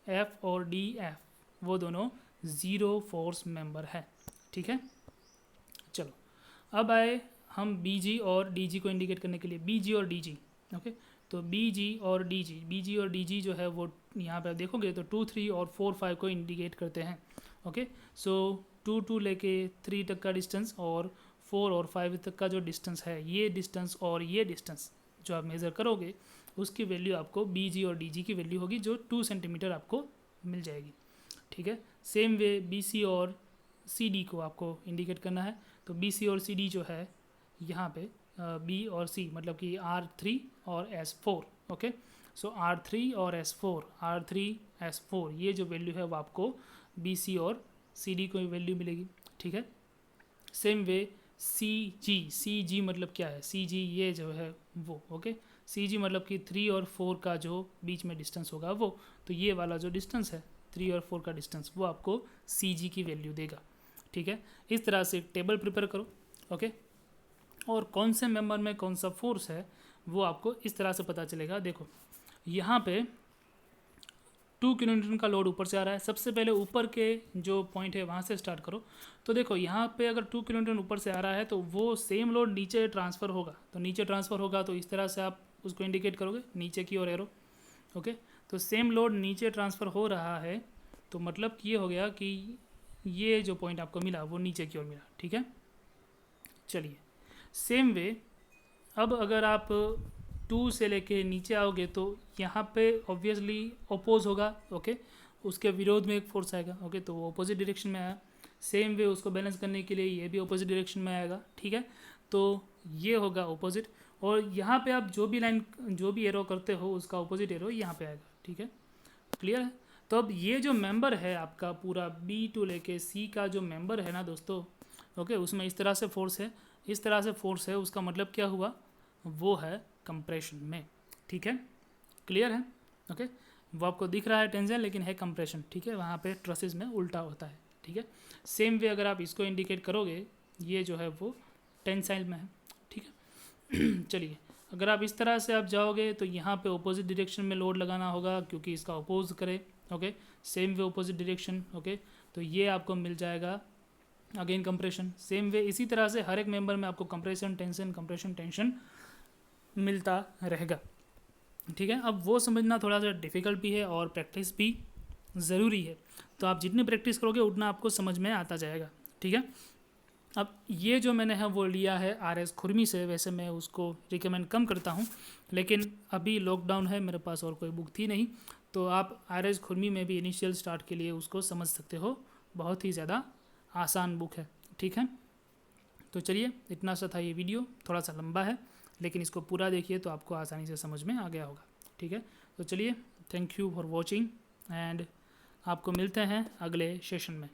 एफ और डी एफ वो दोनों ज़ीरो फोर्स मेंबर है, ठीक है। चलो अब आए हम बी जी और डी जी को इंडिकेट करने के लिए, बी जी और डी जी। ओके, तो बी जी और डी जी, बी जी और डी जी जो है वो यहाँ पे देखोगे तो 2 3 और 4 5 को इंडिकेट करते हैं। ओके, सो 2 2 लेके 3 तक का डिस्टेंस और 4 और 5 तक का जो डिस्टेंस है, ये डिस्टेंस और ये डिस्टेंस जो आप मेज़र करोगे उसकी वैल्यू आपको बी जी और डी जी की वैल्यू होगी जो 2 सेंटीमीटर आपको मिल जाएगी, ठीक है। सेम वे बी सी और सी डी को आपको इंडिकेट करना है। तो बी सी और सी डी जो है यहाँ पे बी और सी मतलब कि R3 और S4। ओके, सो R3 और S4, R3 S4 ये जो वैल्यू है वो आपको बी सी और सी डी को वैल्यू मिलेगी, ठीक है। सेम वे सी जी मतलब क्या है? सी जी ये जो है वो, ओके, सी जी मतलब कि 3 और 4 का जो बीच में डिस्टेंस होगा वो, तो ये वाला जो डिस्टेंस है 3 और 4 का डिस्टेंस वो आपको सी जी की वैल्यू देगा, ठीक है। इस तरह से टेबल प्रिपेयर करो, ओके। और कौन से मेंबर में कौन सा फोर्स है वो आपको इस तरह से पता चलेगा। देखो यहाँ पे 2 किलोन्यूटन का लोड ऊपर से आ रहा है। सबसे पहले ऊपर के जो पॉइंट है वहाँ से स्टार्ट करो। तो देखो यहाँ पे अगर 2 किलोन्यूटन ऊपर से आ रहा है तो वो सेम लोड नीचे ट्रांसफ़र होगा। तो नीचे ट्रांसफ़र होगा तो इस तरह से आप उसको इंडिकेट करोगे नीचे की ओर एरो, ओके। तो सेम लोड नीचे ट्रांसफ़र हो रहा है तो मतलब ये हो गया कि ये जो पॉइंट आपको मिला वो नीचे की ओर मिला, ठीक है। चलिए सेम वे अब अगर आप 2 से लेके नीचे आओगे तो यहाँ पे ऑब्वियसली अपोज होगा, ओके, उसके विरोध में एक फोर्स आएगा, ओके, तो वो अपोजिट डायरेक्शन में आया। सेम वे उसको बैलेंस करने के लिए ये भी अपोजिट डायरेक्शन में आएगा, ठीक है। तो ये होगा अपोजिट, और यहाँ पे आप जो भी लाइन जो भी एरो करते हो उसका अपोजिट एरो यहाँ पे आएगा, ठीक है, क्लियर है। तो अब ये जो मेंबर है आपका पूरा बी टू लेके सी का जो मेंबर है ना दोस्तों, ओके, उसमें इस तरह से फोर्स है, इस तरह से फोर्स है, उसका मतलब क्या हुआ, वो है कंप्रेशन में, ठीक है, क्लियर है, ओके। वो आपको दिख रहा है टेंशन लेकिन है कंप्रेशन, ठीक है, वहाँ पे ट्रसेस में उल्टा होता है, ठीक है। सेम वे अगर आप इसको इंडिकेट करोगे ये जो है वो टेंसाइल में है, ठीक है। चलिए अगर आप इस तरह से आप जाओगे तो यहाँ पे अपोजिट डायरेक्शन में लोड लगाना होगा क्योंकि इसका अपोज करे, okay, same way opposite direction, okay, तो ये आपको मिल जाएगा अगेन कंप्रेशन। सेम वे इसी तरह से हर एक मेंबर में आपको कंप्रेशन टेंशन मिलता रहेगा, ठीक है। अब वो समझना थोड़ा सा डिफ़िकल्ट भी है और प्रैक्टिस भी ज़रूरी है, तो आप जितनी प्रैक्टिस करोगे उतना आपको समझ में आता जाएगा, ठीक है। अब ये जो मैंने है वो लिया है RS खुरमी से, वैसे मैं उसको रिकमेंड कम करता हूँ लेकिन अभी लॉकडाउन है, मेरे पास और कोई बुक थी नहीं, तो आप RS खुरमी में भी इनिशियल स्टार्ट के लिए उसको समझ सकते हो, बहुत ही ज़्यादा आसान बुक है, ठीक है। तो चलिए इतना सा था ये वीडियो, थोड़ा सा लंबा है लेकिन इसको पूरा देखिए तो आपको आसानी से समझ में आ गया होगा, ठीक है। तो चलिए thank you for watching and आपको मिलते हैं अगले सेशन में।